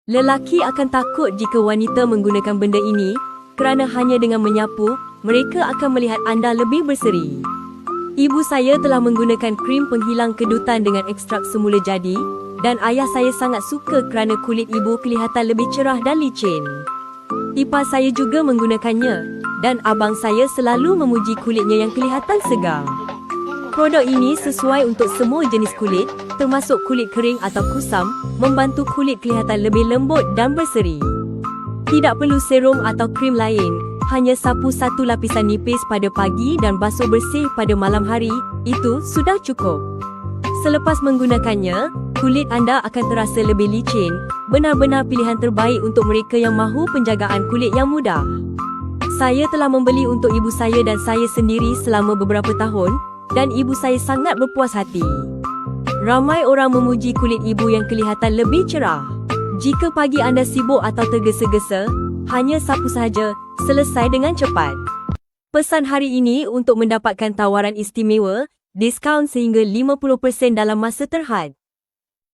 Lelaki akan takut jika wanita menggunakan benda ini kerana hanya dengan menyapu, mereka akan melihat anda lebih berseri. Ibu saya telah menggunakan krim penghilang kedutan dengan ekstrak semula jadi dan ayah saya sangat suka kerana kulit ibu kelihatan lebih cerah dan licin. Ipar saya juga menggunakannya dan abang saya selalu memuji kulitnya yang kelihatan segar. Produk ini sesuai untuk semua jenis kulit, termasuk kulit kering atau kusam, membantu kulit kelihatan lebih lembut dan berseri. Tidak perlu serum atau krim lain, hanya sapu satu lapisan nipis pada pagi dan basuh bersih pada malam hari, itu sudah cukup. Selepas menggunakannya, kulit anda akan terasa lebih licin, benar-benar pilihan terbaik untuk mereka yang mahu penjagaan kulit yang mudah. Saya telah membeli untuk ibu saya dan saya sendiri selama beberapa tahun, dan ibu saya sangat berpuas hati. Ramai orang memuji kulit ibu yang kelihatan lebih cerah. Jika pagi anda sibuk atau tergesa-gesa, hanya sapu sahaja, selesai dengan cepat. Pesan hari ini untuk mendapatkan tawaran istimewa, diskaun sehingga 50% dalam masa terhad.